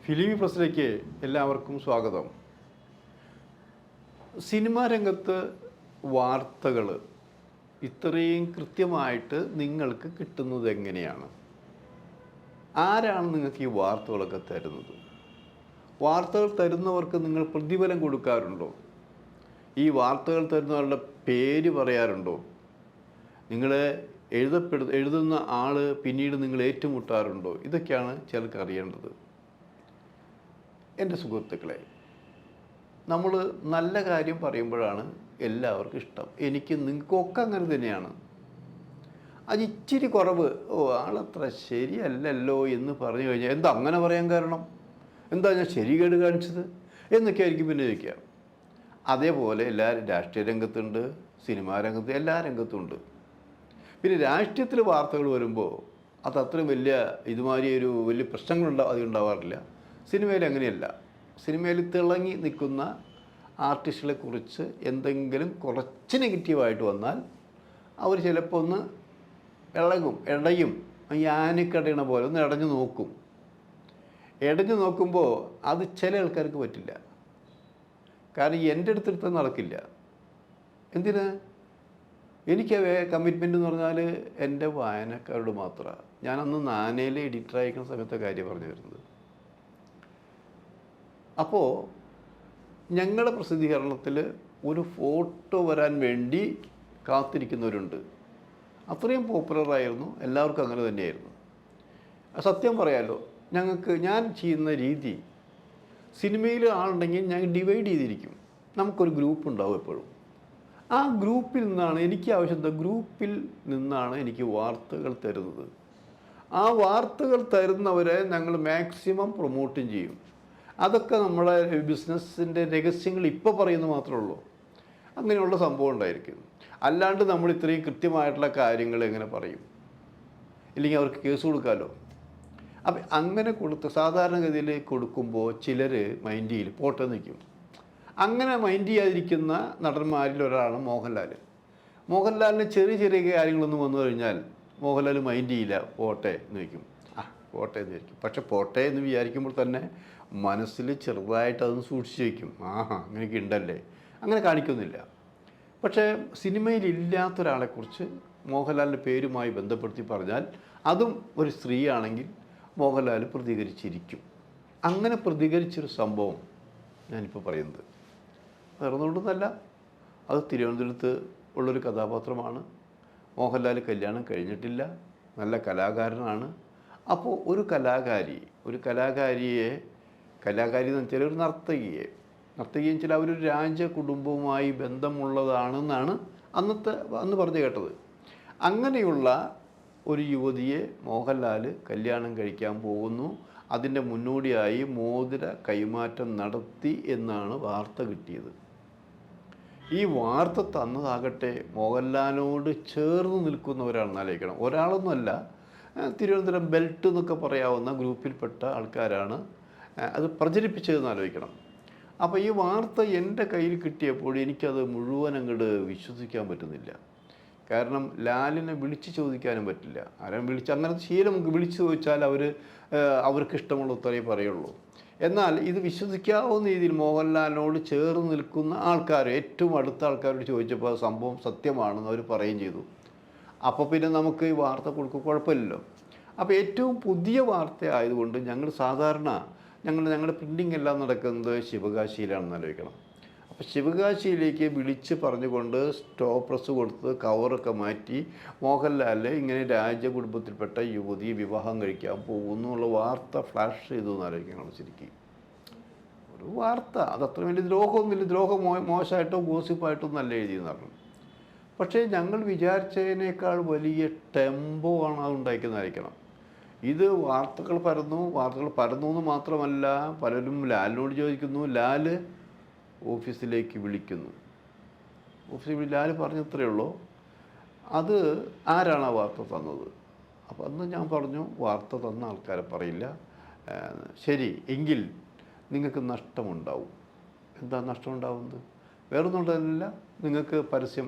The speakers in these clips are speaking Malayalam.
ഫിലിമി പ്രസിലേക്ക് എല്ലാവർക്കും സ്വാഗതം. സിനിമാ രംഗത്ത് വാർത്തകൾ ഇത്രയും കൃത്യമായിട്ട് നിങ്ങൾക്ക് കിട്ടുന്നത് എങ്ങനെയാണ്? ആരാണ് നിങ്ങൾക്ക് ഈ വാർത്തകളൊക്കെ തരുന്നത്? വാർത്തകൾ തരുന്നവർക്ക് നിങ്ങൾ പ്രതിഫലം കൊടുക്കാറുണ്ടോ? ഈ വാർത്തകൾ തരുന്നവരുടെ പേര് പറയാറുണ്ടോ? നിങ്ങൾ എഴുതുന്ന ആൾ പിന്നീട് നിങ്ങൾ ഏറ്റുമുട്ടാറുണ്ടോ? ഇതൊക്കെയാണ് ചിലർക്ക് അറിയേണ്ടത്. എൻ്റെ സുഹൃത്തുക്കളെ, നമ്മൾ നല്ല കാര്യം പറയുമ്പോഴാണ് എല്ലാവർക്കും ഇഷ്ടം. എനിക്ക് നിങ്ങൾക്കൊക്കെ അങ്ങനെ തന്നെയാണ്. അത് ഇച്ചിരി കുറവ്, ആളത്ര ശരിയല്ലല്ലോ എന്ന് പറഞ്ഞു കഴിഞ്ഞാൽ എന്താ അങ്ങനെ പറയാൻ കാരണം? എന്താ ഞാൻ ശരികേട് കാണിച്ചത് എന്നൊക്കെ ആയിരിക്കും പിന്നെ ചോദിക്കുക. അതേപോലെ എല്ലാവരും രാഷ്ട്രീയ രംഗത്തുണ്ട്, സിനിമാ രംഗത്ത്, എല്ലാ രംഗത്തും ഉണ്ട്. പിന്നെ രാഷ്ട്രീയത്തിൽ വാർത്തകൾ വരുമ്പോൾ അത് അത്രയും ഇതുമാതിരി വലിയ അതുണ്ടാവാറില്ല. സിനിമയിൽ അങ്ങനെയല്ല. സിനിമയിൽ തിളങ്ങി നിൽക്കുന്ന ആർട്ടിസ്റ്റുകളെ കുറിച്ച് എന്തെങ്കിലും കുറച്ച് നെഗറ്റീവായിട്ട് വന്നാൽ അവർ ചിലപ്പോൾ ഒന്ന് ഇടയും. ഈ ആനക്കടയണ പോലെ ഒന്ന് ഇടഞ്ഞു നോക്കും. ഇടഞ്ഞു നോക്കുമ്പോൾ അത് ചില ആൾക്കാർക്ക് പറ്റില്ല. കാരണം എൻ്റെ അടുത്തെടുത്ത് നടക്കില്ല. എന്തിന്? എനിക്ക് കമ്മിറ്റ്മെൻ്റ് എന്ന് പറഞ്ഞാൽ എൻ്റെ വായനക്കാരോട് മാത്രമാണ്. ഞാനന്ന് നാനയിലെ എഡിറ്ററായിരിക്കുന്ന സമയത്തെ കാര്യം പറഞ്ഞു വരുന്നത്. അപ്പോൾ ഞങ്ങളുടെ പ്രസിദ്ധീകരണത്തിൽ ഒരു ഫോട്ടോ വരാൻ വേണ്ടി കാത്തിരിക്കുന്നവരുണ്ട്. അത്രയും പോപ്പുലറായിരുന്നു. എല്ലാവർക്കും അങ്ങനെ തന്നെയായിരുന്നു. സത്യം പറയാമല്ലോ, ഞാൻ ചെയ്യുന്ന രീതി, സിനിമയിൽ ആളുണ്ടെങ്കിൽ ഞങ്ങൾ ഡിവൈഡ് ചെയ്തിരിക്കും. നമുക്കൊരു ഗ്രൂപ്പ് ഉണ്ടാവും എപ്പോഴും. ആ ഗ്രൂപ്പിൽ നിന്നാണ് എനിക്ക് ആവശ്യമുള്ള ഗ്രൂപ്പിൽ നിന്നാണ് എനിക്ക് വാർത്തകൾ തരുന്നത്. ആ വാർത്തകൾ തരുന്നവരെ ഞങ്ങൾ മാക്സിമം പ്രൊമോട്ടും ചെയ്യും. അതൊക്കെ നമ്മളെ ബിസിനസ്സിൻ്റെ രഹസ്യങ്ങൾ ഇപ്പോൾ പറയുന്നത് മാത്രമേ ഉള്ളൂ. അങ്ങനെയുള്ള സംഭവം ഉണ്ടായിരിക്കും. അല്ലാണ്ട് നമ്മൾ ഇത്രയും കൃത്യമായിട്ടുള്ള കാര്യങ്ങൾ എങ്ങനെ പറയും? ഇല്ലെങ്കിൽ അവർക്ക് കേസ് കൊടുക്കാമല്ലോ. അപ്പം അങ്ങനെ സാധാരണഗതിയിൽ കൊടുക്കുമ്പോൾ ചിലർ മൈൻഡ് ചെയ്യില്ല, പോട്ടെ നിൽക്കും. അങ്ങനെ മൈൻഡ് ചെയ്യാതിരിക്കുന്ന നടന്മാരിൽ ഒരാളാണ് മോഹൻലാൽ. മോഹൻലാലിന് ചെറിയ ചെറിയ കാര്യങ്ങളൊന്നും വന്നു കഴിഞ്ഞാൽ മോഹൻലാൽ മൈൻഡ് ചെയ്യില്ല, പോട്ടെ എന്ന് വയ്ക്കും. പോട്ടെ എന്ന് വിചാരിക്കും. പക്ഷെ പോട്ടെ എന്ന് വിചാരിക്കുമ്പോൾ തന്നെ മനസ്സിൽ ചെറുതായിട്ട് അതൊന്ന് സൂക്ഷിച്ച് വയ്ക്കും. അങ്ങനെയൊക്കെ ഉണ്ടല്ലേ, അങ്ങനെ കാണിക്കുന്നില്ല. പക്ഷേ സിനിമയിലില്ലാത്തൊരാളെക്കുറിച്ച് മോഹൻലാലിൻ്റെ പേരുമായി ബന്ധപ്പെടുത്തി പറഞ്ഞാൽ, അതും ഒരു സ്ത്രീയാണെങ്കിൽ മോഹൻലാൽ പ്രതികരിച്ചിരിക്കും. അങ്ങനെ പ്രതികരിച്ചൊരു സംഭവം ഞാനിപ്പോൾ പറയുന്നത് വേറൊന്നുകൊണ്ടൊന്നല്ല. അത് തിരുവനന്തപുരത്ത് ഉള്ളൊരു കഥാപാത്രമാണ്. മോഹൻലാൽ കല്യാണം കഴിഞ്ഞിട്ടില്ല, നല്ല കലാകാരനാണ്. അപ്പോൾ ഒരു കലാകാരിയെ എന്ന് വെച്ചാൽ ഒരു നർത്തകിയെ എന്ന് വെച്ചാൽ അവരൊരു രാജകുടുംബവുമായി ബന്ധമുള്ളതാണെന്നാണ് അന്ന് പറഞ്ഞു കേട്ടത്. അങ്ങനെയുള്ള ഒരു യുവതിയെ മോഹൻലാൽ കല്യാണം കഴിക്കാൻ പോകുന്നു. അതിൻ്റെ മുന്നോടിയായി മോതിര കൈമാറ്റം നടത്തി എന്നാണ് വാർത്ത കിട്ടിയത്. ഈ വാർത്ത തന്നതാകട്ടെ മോഹൻലാലിനോട് ചേർന്ന് നിൽക്കുന്നവരാണെന്ന് ആലോചിക്കണം. ഒരാളൊന്നുമല്ല, തിരുവനന്തപുരം ബെൽറ്റ് എന്നൊക്കെ പറയാവുന്ന ഗ്രൂപ്പിൽപ്പെട്ട ആൾക്കാരാണ് അത് പ്രചരിപ്പിച്ചതെന്ന് ആലോചിക്കണം. അപ്പോൾ ഈ വാർത്ത എൻ്റെ കയ്യിൽ കിട്ടിയപ്പോൾ എനിക്കത് മുഴുവൻ അങ്ങോട്ട് വിശ്വസിക്കാൻ പറ്റുന്നില്ല. കാരണം ലാലിനെ വിളിച്ച് ചോദിക്കാനും പറ്റില്ല. അങ്ങനത്തെ ശീലം വിളിച്ച് ചോദിച്ചാൽ അവർക്ക് ഇഷ്ടമുള്ള ഉത്തരവേ പറയുള്ളൂ. എന്നാൽ ഇത് വിശ്വസിക്കാവുന്ന രീതിയിൽ മോഹൻലാലിനോട് ചേർന്ന് നിൽക്കുന്ന ആൾക്കാർ, ഏറ്റവും അടുത്ത ആൾക്കാരോട് ചോദിച്ചപ്പോൾ സംഭവം സത്യമാണെന്ന് അവർ പറയുകയും ചെയ്തു. അപ്പോൾ പിന്നെ നമുക്ക് ഈ വാർത്ത കൊടുക്കുക കുഴപ്പമില്ലല്ലോ. അപ്പോൾ ഏറ്റവും പുതിയ വാർത്ത ആയതുകൊണ്ട് ഞങ്ങളുടെ പ്രിൻറ്റിങ് എല്ലാം നടക്കുന്നത് ശിവകാശിയിലാണെന്ന് ആലോചിക്കണം. അപ്പോൾ ശിവകാശിയിലേക്ക് വിളിച്ച് പറഞ്ഞുകൊണ്ട് സ്റ്റോപ്രസ് കൊടുത്ത് കവറൊക്കെ മാറ്റി മോഹൻലാൽ ഇങ്ങനെ രാജകുടുംബത്തിൽപ്പെട്ട യുവതി വിവാഹം കഴിക്കാൻ പോകുന്നു എന്നുള്ള വാർത്ത ഫ്ലാഷ് ചെയ്തു എന്ന് ആലോചിക്കണം. ശരിക്കും ഒരു വാർത്ത അതത്ര വലിയ ദ്രോഹം മോശമായിട്ടോ ഗോസിപ്പായിട്ടോ നല്ല എഴുതിയെന്ന് പറഞ്ഞു. പക്ഷേ ഞങ്ങൾ വിചാരിച്ചതിനേക്കാൾ വലിയ ടെമ്പോ ആണ് അത് ഉണ്ടായിരിക്കുന്നതായിരിക്കണം. ഇത് വാർത്തകൾ പരന്നു എന്ന് മാത്രമല്ല, പലരും ലാലിനോട് ചോദിക്കുന്നു, ലാൽ ഓഫീസിലേക്ക് വിളിക്കുന്നു. ലാൽ പറഞ്ഞത്രയേ ഉള്ളൂ. അത് ആരാണ് ആ വാർത്ത തന്നത്? അപ്പോൾ അന്ന് ഞാൻ പറഞ്ഞു, വാർത്ത തന്ന ആൾക്കാരെ പറയില്ല. ശരി, എങ്കിൽ നിങ്ങൾക്ക് നഷ്ടമുണ്ടാവും. എന്താ നഷ്ടമുണ്ടാവുന്നത്? വേറൊന്നും ഉണ്ടാകുന്നില്ല. നിങ്ങൾക്ക്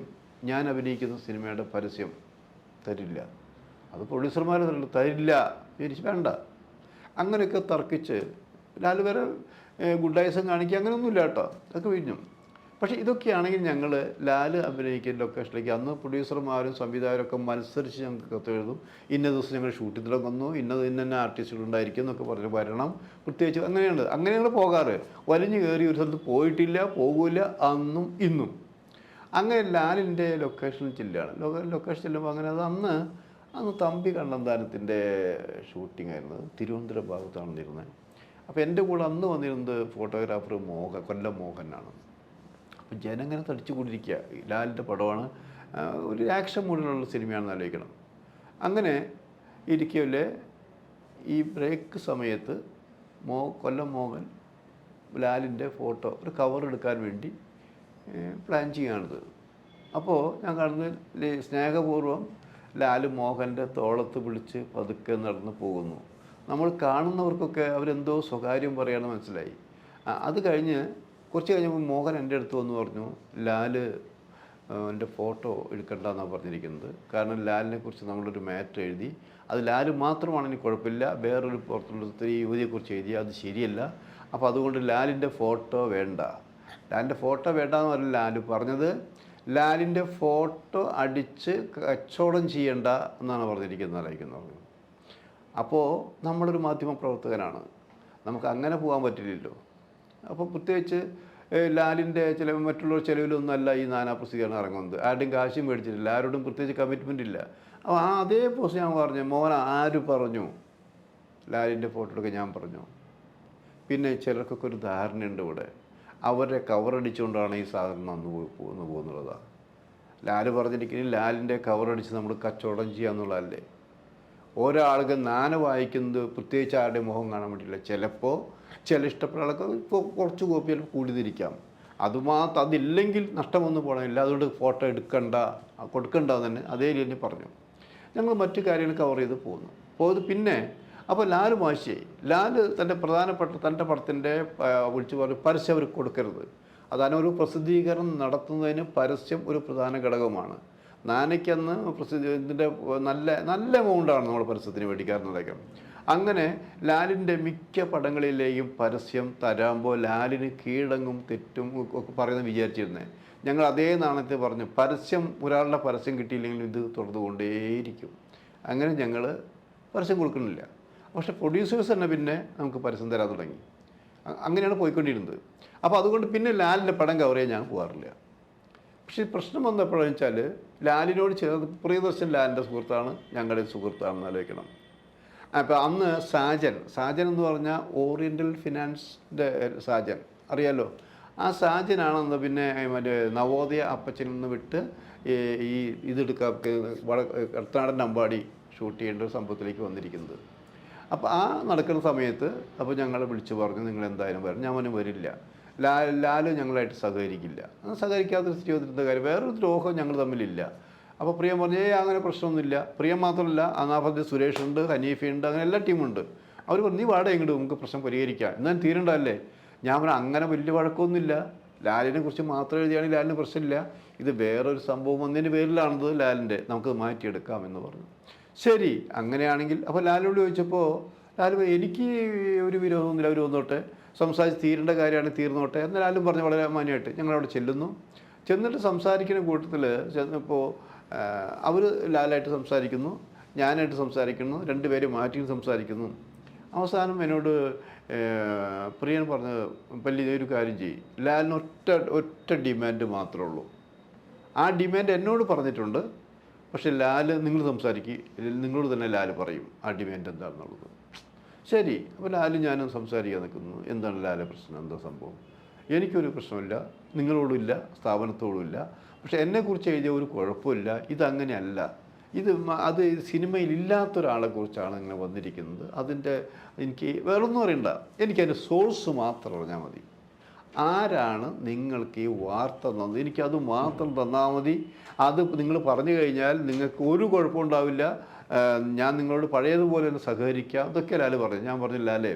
ഞാൻ അഭിനയിക്കുന്ന സിനിമയുടെ പരസ്യം തരില്ല. അത് പ്രൊഡ്യൂസർമാർ തരില്ല, വേണ്ട. അങ്ങനെയൊക്കെ തർക്കിച്ച് ലാൽ വേറെ ഗുഡായിസം കാണിക്കുക അങ്ങനെയൊന്നുമില്ല കേട്ടോ, അതൊക്കെ വീഞ്ഞു. പക്ഷേ ഇതൊക്കെയാണെങ്കിൽ ഞങ്ങൾ ലാൽ അഭിനയിക്കുന്ന ലൊക്കേഷനിലേക്ക് അന്ന് പ്രൊഡ്യൂസർമാരും സംവിധായകരൊക്കെ മത്സരിച്ച് ഞങ്ങൾക്ക് കത്തെഴുതും. ഇന്ന ദിവസം ഞങ്ങൾ ഷൂട്ടിംഗ് തുടങ്ങുന്നു, ഇന്ന ആർട്ടിസ്റ്റുകളുണ്ടായിരിക്കും എന്നൊക്കെ പറഞ്ഞ് വരണം, പ്രത്യേകിച്ച് അങ്ങനെയുണ്ട്. അങ്ങനെ ഞങ്ങൾ പോകാറ്. വലിഞ്ഞു കയറി ഒരു സ്ഥലത്ത് പോയിട്ടില്ല, പോകില്ല അന്നും ഇന്നും. അങ്ങനെ ലാലിൻ്റെ ലൊക്കേഷനിൽ ചെല്ലുകയാണ്. ലൊക്കേഷൻ ചെല്ലുമ്പോൾ അങ്ങനെ അത് അന്ന് തമ്പി കണ്ണന്താനത്തിൻ്റെ ഷൂട്ടിംഗ് ആയിരുന്നു, തിരുവനന്തപുരം ഭാഗത്താണ് ഇരുന്നത്. അപ്പോൾ എൻ്റെ കൂടെ അന്ന് വന്നിരുന്നത് ഫോട്ടോഗ്രാഫർ കൊല്ലം മോഹനാണ്. അപ്പോൾ ജനങ്ങനെ തടിച്ചു കൂടിയിരിക്കുക. ലാലിൻ്റെ പടമാണ്, ഒരു ആക്ഷൻ മൂഡിലുള്ള സിനിമയാണെന്ന് ആലോചിക്കണം. അങ്ങനെ ഇരിക്കല്ലേ ഈ ബ്രേക്ക് സമയത്ത് കൊല്ലം മോഹൻ ലാലിൻ്റെ ഫോട്ടോ ഒരു കവർ എടുക്കാൻ വേണ്ടി പ്ലാൻ ചെയ്യുകയാണിത്. അപ്പോൾ ഞാൻ കാണുന്നത് സ്നേഹപൂർവ്വം ലാൽ മോഹൻ്റെ തോളത്ത് പിടിച്ച് പതുക്കെ നടന്ന് പോകുന്നു. നമ്മൾ കാണുന്നവർക്കൊക്കെ അവരെന്തോ സ്വകാര്യം പറയാമെന്ന് മനസ്സിലായി. അത് കഴിഞ്ഞ് കുറച്ച് കഴിഞ്ഞപ്പോൾ മോഹൻ എൻ്റെ അടുത്ത് വന്ന് പറഞ്ഞു, ലാൽ എൻ്റെ ഫോട്ടോ എടുക്കണ്ടെന്നാണ് പറഞ്ഞിരിക്കുന്നത്. കാരണം ലാലിനെ കുറിച്ച് നമ്മളൊരു മാറ്റർ എഴുതി, അത് ലാൽ മാത്രമാണെങ്കിൽ കുഴപ്പമില്ല, വേറൊരു പുറത്തുള്ള സ്ത്രീ യുവതിയെക്കുറിച്ച് എഴുതി, അത് ശരിയല്ല. അപ്പോൾ അതുകൊണ്ട് ലാലിൻ്റെ ഫോട്ടോ വേണ്ട. ലാലിൻ്റെ ഫോട്ടോ വേണ്ടെന്ന് പറഞ്ഞ ലാൽ പറഞ്ഞത്, ലാലിൻ്റെ ഫോട്ടോ അടിച്ച് കച്ചവടം ചെയ്യണ്ട എന്നാണ് പറഞ്ഞിരിക്കുന്നത്. അപ്പോൾ നമ്മളൊരു മാധ്യമപ്രവർത്തകനാണ്, നമുക്ക് അങ്ങനെ പോകാൻ പറ്റില്ലല്ലോ. അപ്പോൾ പ്രത്യേകിച്ച് ലാലിൻ്റെ മറ്റുള്ളവർ ചിലവിലൊന്നുമല്ല ഈ നാനാ പ്രസിദ്ധീകരണം ഇറങ്ങുന്നത്. ആരുടെയും കാശും മേടിച്ചിട്ടില്ല, ആരോടും പ്രത്യേകിച്ച് കമ്മിറ്റ്മെൻ്റ് ഇല്ല. അപ്പോൾ അതേ പോസ്റ്റ് ഞാൻ പറഞ്ഞു, മോഹൻ ആര് പറഞ്ഞു ലാലിൻ്റെ ഫോട്ടോ എടുക്കാൻ? ഞാൻ പറഞ്ഞു. പിന്നെ ചിലർക്കൊക്കെ ഒരു ധാരണയുണ്ട് ഇവിടെ, അവരെ കവറടിച്ചുകൊണ്ടാണ് ഈ സാധനം വന്നു പോകുന്നുള്ളതാണ്. ലാൽ പറഞ്ഞിരിക്കുന്നത് ലാലിൻ്റെ കവറടിച്ച് നമ്മൾ കച്ചവടം ചെയ്യാന്നുള്ളതല്ലേ. ഒരാൾക്ക് നാന വായിക്കുന്നത് പ്രത്യേകിച്ച് ആരുടെ മുഖം കാണാൻ വേണ്ടിയില്ല. ചിലപ്പോൾ ചില ഇഷ്ടപ്പെട്ട ആൾക്ക് ഇപ്പോൾ കുറച്ച് കോപ്പിയിൽ കൂടുതലിരിക്കാം, അതില്ലെങ്കിൽ നഷ്ടമൊന്നും പോകണമില്ല. അതുകൊണ്ട് ഫോട്ടോ കൊടുക്കണ്ട തന്നെ അതേ രീതിയിൽ പറഞ്ഞു. ഞങ്ങൾ മറ്റു കാര്യങ്ങൾ കവർ ചെയ്ത് പോയത്. പിന്നെ അപ്പോൾ ലാൽ വാശിയായി. ലാൽ തൻ്റെ പ്രധാനപ്പെട്ട തൻ്റെ പടത്തിൻ്റെ വിളിച്ചു പറഞ്ഞു പരസ്യം അവർക്ക് കൊടുക്കരുത്. അതാണ് ഒരു പ്രസിദ്ധീകരണം നടത്തുന്നതിന് പരസ്യം ഒരു പ്രധാന ഘടകമാണ്. നാനയ്ക്കന്ന് ഇതിൻ്റെ നല്ല എമൗണ്ടാണ് നമ്മൾ പരസ്യത്തിന് മേടിക്കാറുള്ളതൊക്കെ. അങ്ങനെ ലാലിൻ്റെ മിക്ക പടങ്ങളിലെയും പരസ്യം തരാമ്പോൾ ലാലിന് കീഴടങ്ങും തെറ്റും ഒക്കെ പറയുന്നത് വിചാരിച്ചിരുന്നത്. ഞങ്ങൾ അതേ നാണയത്തെ പറഞ്ഞു, ഒരാളുടെ പരസ്യം കിട്ടിയില്ലെങ്കിൽ ഇത് തുടർന്നുകൊണ്ടേയിരിക്കും. അങ്ങനെ ഞങ്ങൾ പരസ്യം കൊടുക്കുന്നില്ല. പക്ഷേ പ്രൊഡ്യൂസേഴ്സ് തന്നെ പിന്നെ നമുക്ക് പരസ്യം തരാൻ തുടങ്ങി. അങ്ങനെയാണ് പോയിക്കൊണ്ടിരുന്നത്. അപ്പോൾ അതുകൊണ്ട് പിന്നെ ലാലിൻ്റെ പടം കവർ ചെയ്യാൻ ഞാൻ പോകാറില്ല. പക്ഷേ പ്രശ്നം വന്നപ്പോഴെന്ന് വെച്ചാൽ ലാലിനോട് ചേർന്ന് പ്രിയദർശൻ ലാലിൻ്റെ സുഹൃത്താണ്, ഞങ്ങളുടെ സുഹൃത്താണെന്ന് ആലോചിക്കണം. അപ്പോൾ അന്ന് സാജൻ എന്ന് പറഞ്ഞാൽ ഓറിയൻ്റൽ ഫിനാൻസിൻ്റെ സാജൻ അറിയാലോ. ആ സാജനാണെന്ന് പിന്നെ മറ്റേ നവോദയ അപ്പച്ചനിൽ നിന്ന് വിട്ട് ഈ ഇതെടുക്കാൻ കർത്താടൻ അമ്പാടി ഷൂട്ട് ചെയ്യേണ്ട ഒരു സംഭവത്തിലേക്ക് വന്നിരിക്കുന്നത്. അപ്പോൾ ആ നടക്കുന്ന സമയത്ത് അപ്പോൾ ഞങ്ങളെ വിളിച്ച് പറഞ്ഞു, നിങ്ങൾ എന്തായാലും വരണം. ഞാൻ അവന് വരില്ല, ലാൽ ഞങ്ങളായിട്ട് സഹകരിക്കില്ല. സഹകരിക്കാത്ത ജീവിതത്തിൻ്റെ കാര്യം വേറൊരു ദ്രോഹം ഞങ്ങൾ തമ്മിലില്ല. അപ്പോൾ പ്രിയം പറഞ്ഞു, അങ്ങനെ പ്രശ്നമൊന്നുമില്ല. പ്രിയം മാത്രമല്ല, അനാഫത്ത് സുരേഷ് ഉണ്ട്, ഹനീഫയുണ്ട്, അങ്ങനെ എല്ലാ ടീമുണ്ട്. അവർ പറഞ്ഞു, നീ വാടക എങ്ങോട്ട് നമുക്ക് പ്രശ്നം പരിഹരിക്കാം, എന്നാലും തീരണ്ടല്ലേ. ഞാൻ പറഞ്ഞു, അങ്ങനെ വലിയ വഴക്കമൊന്നുമില്ല, ലാലിനെ കുറിച്ച് മാത്രം എഴുതിയാണെങ്കിൽ ലാലിന് പ്രശ്നമില്ല, ഇത് വേറൊരു സംഭവം വന്നതിൻ്റെ പേരിലാണത് ലാലിൻ്റെ, നമുക്ക് മാറ്റിയെടുക്കാം എന്ന് പറഞ്ഞു. ശരി, അങ്ങനെയാണെങ്കിൽ. അപ്പോൾ ലാലിനോട് ചോദിച്ചപ്പോൾ ലാൽ എനിക്ക് ഒരു വിരോധമൊന്നുമില്ല, അവർ വന്നോട്ടെ, സംസാരിച്ച് തീരേണ്ട കാര്യമാണ് തീർന്നോട്ടെ എന്ന് ലാലും പറഞ്ഞു വളരെ മാന്യമായിട്ട്. ഞങ്ങളവിടെ ചെന്നിട്ട് സംസാരിക്കുന്ന കൂട്ടത്തിൽ ചെന്നപ്പോൾ അവർ ലാലായിട്ട് സംസാരിക്കുന്നു, ഞാനായിട്ട് സംസാരിക്കുന്നു, രണ്ടുപേരും മാറ്റി സംസാരിക്കുന്നു. അവസാനം എന്നോട് പ്രിയൻ പറഞ്ഞത്, പല്ലി ഒരു കാര്യം ചെയ്യും, ലാലിന് ഒറ്റ ഡിമാൻഡ് മാത്രമേ ഉള്ളൂ. ആ ഡിമാൻഡ് എന്നോട് പറഞ്ഞിട്ടുണ്ട്, പക്ഷേ ലാല് നിങ്ങൾ നിങ്ങളോട് തന്നെ ലാല് പറയും ആ ഡിമാൻഡ് എന്താണെന്നുള്ളത്. ശരി, അപ്പോൾ ലാലും ഞാനും സംസാരിക്കാൻ നിൽക്കുന്നു. എന്താണ് ലാലെ പ്രശ്നം, എന്താ സംഭവം? എനിക്കൊരു പ്രശ്നമില്ല, നിങ്ങളോടുമില്ല, സ്ഥാപനത്തോടുമില്ല. പക്ഷേ എന്നെക്കുറിച്ച് എഴുതിയ ഒരു കുഴപ്പമില്ല, ഇതങ്ങനെയല്ല, അത് സിനിമയിൽ ഇല്ലാത്തൊരാളെ കുറിച്ചാണ് ഇങ്ങനെ വന്നിരിക്കുന്നത്. എനിക്ക് വേറൊന്നും അറിയണ്ട, എനിക്കതിൻ്റെ സോഴ്സ് മാത്രം അറിഞ്ഞാൽ മതി. ആരാണ് നിങ്ങൾക്ക് ഈ വാർത്ത തന്നത്, എനിക്കത് മാത്രം തന്നാൽ മതി. അത് നിങ്ങൾ പറഞ്ഞു കഴിഞ്ഞാൽ നിങ്ങൾക്ക് ഒരു കുഴപ്പമുണ്ടാവില്ല, ഞാൻ നിങ്ങളോട് പഴയതുപോലെ തന്നെ സഹകരിക്കാം. അതൊക്കെ ലാല് പറഞ്ഞു. ഞാൻ പറഞ്ഞു, ലാലേ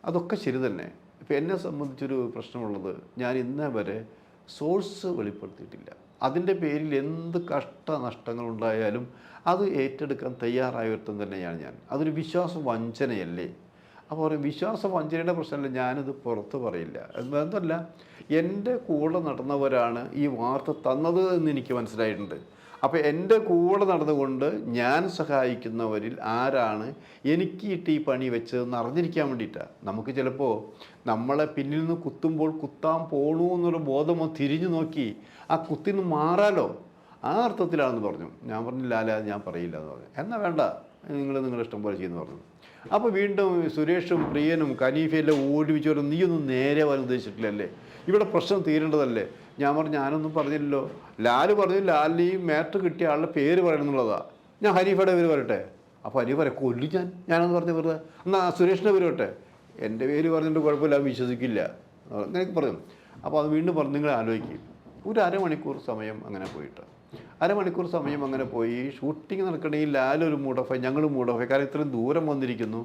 അതൊക്കെ ശരി തന്നെ. ഇപ്പം എന്നെ സംബന്ധിച്ചൊരു പ്രശ്നമുള്ളത്, ഞാൻ ഇന്നേ വരെ സോഴ്സ് വെളിപ്പെടുത്തിയിട്ടില്ല. അതിൻ്റെ പേരിൽ എന്ത് കഷ്ടനഷ്ടങ്ങളുണ്ടായാലും അത് ഏറ്റെടുക്കാൻ തയ്യാറായ ഒരുത്തം തന്നെയാണ് ഞാൻ. അതൊരു വിശ്വാസ വഞ്ചനയല്ലേ? അപ്പോൾ പറയും വിശ്വാസ വഞ്ചനയുടെ പ്രശ്നമല്ല, ഞാനിത് പുറത്ത് പറയില്ല. എന്തല്ല, എൻ്റെ കൂടെ നടന്നവരാണ് ഈ വാർത്ത തന്നത് എന്ന് എനിക്ക് മനസ്സിലായിട്ടുണ്ട്. അപ്പോൾ എൻ്റെ കൂടെ നടന്നുകൊണ്ട് ഞാൻ സഹായിക്കുന്നവരിൽ ആരാണ് എനിക്ക് ഇട്ട് ഈ പണി വെച്ചതെന്ന് അറിഞ്ഞിരിക്കാൻ വേണ്ടിയിട്ടാണ്. നമുക്ക് ചിലപ്പോൾ നമ്മളെ പിന്നിൽ നിന്ന് കുത്തുമ്പോൾ കുത്താൻ പോകണു എന്നൊരു ബോധം തിരിഞ്ഞു നോക്കി ആ കുത്തിന്ന് മാറാലോ, ആ അർത്ഥത്തിലാണെന്ന് പറഞ്ഞു. ഞാൻ പറഞ്ഞില്ല, അല്ല ഞാൻ പറയില്ല എന്ന് പറഞ്ഞു. എന്നാൽ വേണ്ട, നിങ്ങളുടെ ഇഷ്ടം പോലെ ചെയ്യുമെന്ന് പറഞ്ഞു. അപ്പോൾ വീണ്ടും സുരേഷും പ്രിയനും കനീഫയെല്ലാം ഓടിപ്പിച്ചു പറഞ്ഞു, നീയൊന്നും നേരെ വരാൻ ഉദ്ദേശിച്ചിട്ടില്ലല്ലേ, ഇവിടെ പ്രശ്നം തീരേണ്ടതല്ലേ. ഞാൻ പറഞ്ഞു, ഞാനൊന്നും പറഞ്ഞില്ലല്ലോ. ലാല് പറഞ്ഞു ലാലിന് ഈ മാറ്റർ കിട്ടിയ ആളുടെ പേര് പറയണമെന്നുള്ളതാണ്. ഞാൻ ഹനീഫയുടെ പേര് പറയട്ടെ. അപ്പോൾ ഹനീഫ് പറയാം, കൊല്ലു ഞാനൊന്ന് പറഞ്ഞ് വെറുതെ. എന്നാൽ സുരേഷിൻ്റെ പേര് പറയട്ടെ. എൻ്റെ പേര് പറഞ്ഞിട്ട് കുഴപ്പമില്ല, വിശ്വസിക്കില്ല നിനക്ക് പറഞ്ഞു. അപ്പോൾ അത് വീണ്ടും പറഞ്ഞു, നിങ്ങൾ ആലോചിക്കും. ഒരു അരമണിക്കൂർ സമയം അങ്ങനെ പോയിട്ട്, അരമണിക്കൂർ സമയം അങ്ങനെ പോയി ഷൂട്ടിങ് നടക്കണമെങ്കിൽ ലാലൊരു മൂഡോഫായി, ഞങ്ങൾ മൂഡോഫായി. കാരണം ഇത്രയും ദൂരം വന്നിരിക്കുന്നു,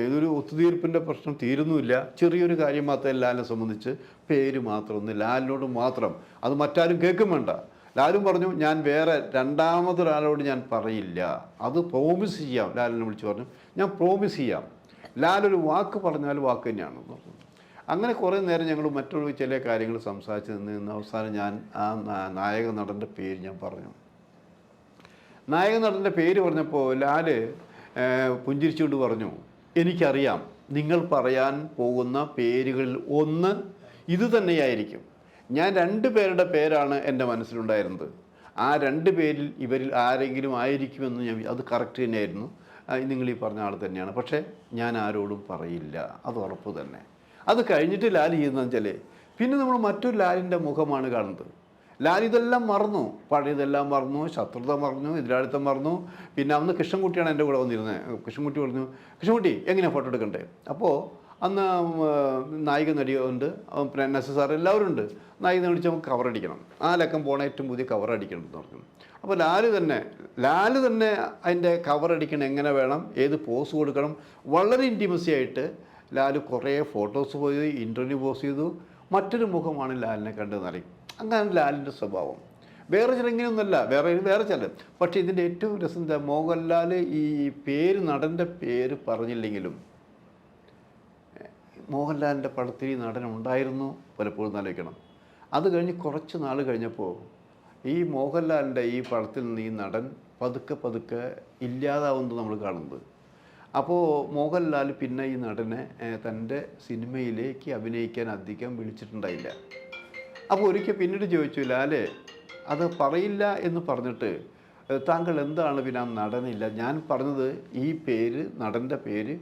ഇതൊരു ഒത്തുതീർപ്പിൻ്റെ പ്രശ്നം തീരുന്നുമില്ല. ചെറിയൊരു കാര്യം മാത്രമേ ലാലിനെ സംബന്ധിച്ച്, പേര് മാത്രം ഒന്ന് ലാലിനോട് മാത്രം, അത് മറ്റാരും കേൾക്കും വേണ്ട. ലാലും പറഞ്ഞു, ഞാൻ വേറെ രണ്ടാമതൊരാളോട് ഞാൻ പറയില്ല, അത് പ്രോമിസ് ചെയ്യാം. ലാലിനെ വിളിച്ച് പറഞ്ഞു, ഞാൻ പ്രോമിസ് ചെയ്യാം, ലാലൊരു വാക്ക് പറഞ്ഞാൽ വാക്ക് തന്നെയാണെന്ന് പറഞ്ഞു. അങ്ങനെ കുറേ നേരം ഞങ്ങൾ മറ്റുള്ള ചില കാര്യങ്ങൾ സംസാരിച്ച് നിന്ന് അവസാനം ഞാൻ ആ നായക നടൻ്റെ പേര് ഞാൻ പറഞ്ഞു. നായക നടൻ്റെ പേര് പറഞ്ഞപ്പോൾ ലാല് പുഞ്ചിരിച്ചുകൊണ്ട് പറഞ്ഞു, എനിക്കറിയാം നിങ്ങൾ പറയാൻ പോകുന്ന പേരുകളിൽ ഒന്ന് ഇത് തന്നെയായിരിക്കും. ഞാൻ 2 പേരുടെ പേരാണ് എൻ്റെ മനസ്സിലുണ്ടായിരുന്നത്. ആ 2 പേരിൽ ഇവരിൽ ആരെങ്കിലും ആയിരിക്കുമെന്ന് ഞാൻ, അത് കറക്റ്റ് തന്നെയായിരുന്നു, നിങ്ങൾ ഈ പറഞ്ഞ ആൾ തന്നെയാണ്. പക്ഷേ ഞാൻ ആരോടും പറയില്ല, അത് ഉറപ്പ് തന്നെ. അത് കഴിഞ്ഞിട്ട് ലാൽ ചെയ്യുന്നതെന്ന് വെച്ചാൽ പിന്നെ നമ്മൾ മറ്റൊരു ലാലിൻ്റെ മുഖമാണ് കാണുന്നത്. ലാൽ ഇതെല്ലാം മറന്നു, പഴയതെല്ലാം മറന്നു, ശത്രുത മറന്നു, എതിരാളിത്തം മറന്നു. പിന്നെ അന്ന് കൃഷ്ണൻകുട്ടിയാണ് എൻ്റെ കൂടെ വന്നിരുന്നത്. കൃഷ്ണൻകുട്ടി പറഞ്ഞു, കൃഷ്ണൻകുട്ടി എങ്ങനെയാണ് ഫോട്ടോ എടുക്കണ്ടേ? അപ്പോൾ അന്ന് നായിക നടിയുണ്ട്, പിന്നെ നസീർ എല്ലാവരും ഉണ്ട്. നായിക നടിച്ച് നമുക്ക് കവർ അടിക്കണം, ആ ലക്കം പോണ ഏറ്റവും പുതിയ കവർ അടിക്കണം എന്ന് പറഞ്ഞു. അപ്പോൾ ലാല് തന്നെ അതിൻ്റെ കവർ അടിക്കണം, എങ്ങനെ വേണം, ഏത് പോസ് കൊടുക്കണം, വളരെ ഇൻറ്റിമസി ആയിട്ട് ലാല് കുറേ ഫോട്ടോസ് പോയി, ഇൻ്റർവ്യൂ പോസ് ചെയ്തു. മറ്റൊരു മുഖമാണ് ലാലിനെ കണ്ടെന്ന് അറിയും. അങ്ങനെ ലാലിൻ്റെ സ്വഭാവം. വേറെ ചില ഇങ്ങനെയൊന്നുമല്ല, വേറെ ചില. പക്ഷേ ഇതിൻ്റെ ഏറ്റവും രസം എന്താ, മോഹൻലാൽ ഈ പേര്, നടൻ്റെ പേര് പറഞ്ഞില്ലെങ്കിലും മോഹൻലാലിൻ്റെ പടത്തിൽ ഈ നടൻ ഉണ്ടായിരുന്നു പലപ്പോഴും ആലോചിക്കണം. അത് കഴിഞ്ഞ് കുറച്ച് നാൾ കഴിഞ്ഞപ്പോൾ ഈ മോഹൻലാലിൻ്റെ ഈ പടത്തിൽ നിന്ന് ഈ നടൻ പതുക്കെ ഇല്ലാതാവുന്നത് നമ്മൾ കാണുന്നത്. അപ്പോൾ മോഹൻലാൽ പിന്നെ ഈ നടനെ തൻ്റെ സിനിമയിലേക്ക് അഭിനയിക്കാൻ അധികം വിളിച്ചിട്ടുണ്ടായില്ല. അപ്പോൾ ഒരിക്കൽ പിന്നീട് ചോദിച്ചു, ലാലേ അത് പറയില്ല എന്ന് പറഞ്ഞിട്ട് താങ്കൾ എന്താണ് പിന്നെ ആ നടനില്ല? ഞാൻ പറഞ്ഞത് ഈ പേര്, നടൻ്റെ പേര്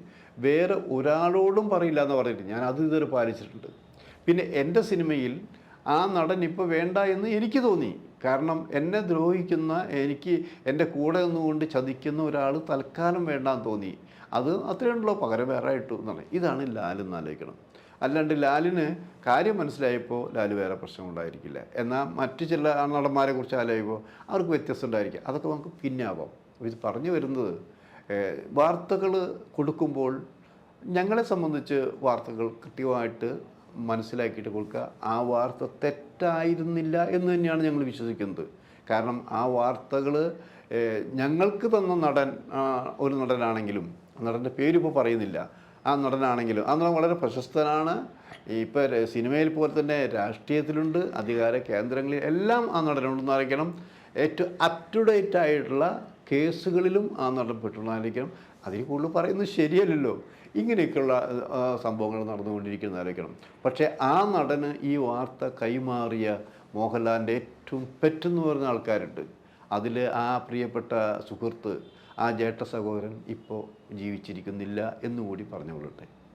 വേറെ ഒരാളോടും പറയില്ല എന്ന് പറഞ്ഞിട്ട് ഞാൻ അത് ഇതുവരെ പാലിച്ചിട്ടുണ്ട്. പിന്നെ എൻ്റെ സിനിമയിൽ ആ നടൻ ഇപ്പോൾ വേണ്ട എന്ന് എനിക്ക് തോന്നി. കാരണം എന്നെ ദ്രോഹിക്കുന്ന, എനിക്ക് എൻ്റെ കൂടെ നിന്നുകൊണ്ട് ചതിക്കുന്ന ഒരാൾ തൽക്കാലം വേണ്ടാന്ന് തോന്നി. അത് അത്രയുണ്ടല്ലോ, പകരം വേറെ ഇട്ടു എന്നാണ്. ഇതാണ് ലാലെന്ന് ആലോചിക്കണം. അല്ലാണ്ട് ലാലിന് കാര്യം മനസ്സിലായപ്പോൾ ലാല് വേറെ പ്രശ്നമുണ്ടായിരിക്കില്ല. എന്നാൽ മറ്റു ചില നടന്മാരെ കുറിച്ച് ആലോചിക്കുമ്പോൾ അവർക്ക് വ്യത്യസ്തം ഉണ്ടായിരിക്കും. അതൊക്കെ നമുക്ക് പിന്നെ ആവാം. ഇത് പറഞ്ഞു വരുന്നത്, വാർത്തകൾ കൊടുക്കുമ്പോൾ ഞങ്ങളെ സംബന്ധിച്ച് വാർത്തകൾ കൃത്യമായിട്ട് മനസ്സിലാക്കിയിട്ട് കൊടുക്കുക. ആ വാർത്ത തെറ്റായിരുന്നില്ല എന്ന് തന്നെയാണ് ഞങ്ങൾ വിശ്വസിക്കുന്നത്. കാരണം ആ വാർത്തകൾ ഞങ്ങൾക്ക് തന്ന നടൻ ഒരു നടനാണെങ്കിലും, നടൻ്റെ പേരിപ്പോൾ പറയുന്നില്ല, ആ നടനാണെങ്കിലും ആ നടൻ വളരെ പ്രശസ്തനാണ്. ഇപ്പോൾ സിനിമയിൽ പോലെ തന്നെ രാഷ്ട്രീയത്തിലുണ്ട്, അധികാര കേന്ദ്രങ്ങളിൽ എല്ലാം ആ നടനുണ്ടെന്ന് അറിയിക്കണം. ഏറ്റവും അപ് ടു ഡേറ്റ് ആയിട്ടുള്ള കേസുകളിലും ആ നടൻ പെട്ടുള്ളതായിരിക്കണം. അതിൽ കൂടുതൽ പറയുന്നത് ശരിയല്ലല്ലോ. ഇങ്ങനെയൊക്കെയുള്ള സംഭവങ്ങൾ നടന്നുകൊണ്ടിരിക്കുന്നത് ആലോചിക്കണം. പക്ഷേ ആ നടന് ഈ വാർത്ത കൈമാറിയ മോഹൻലാലിൻ്റെ ഏറ്റവും പെറ്റെന്ന് പറയുന്ന ആൾക്കാരുണ്ട്. അതിൽ ആ പ്രിയപ്പെട്ട സുഹൃത്ത്, ആ ജേഷ്ഠ സഹോദരൻ ഇപ്പോൾ ജീവിച്ചിരിക്കുന്നില്ല എന്നുകൂടി പറഞ്ഞുകൊള്ളട്ടെ.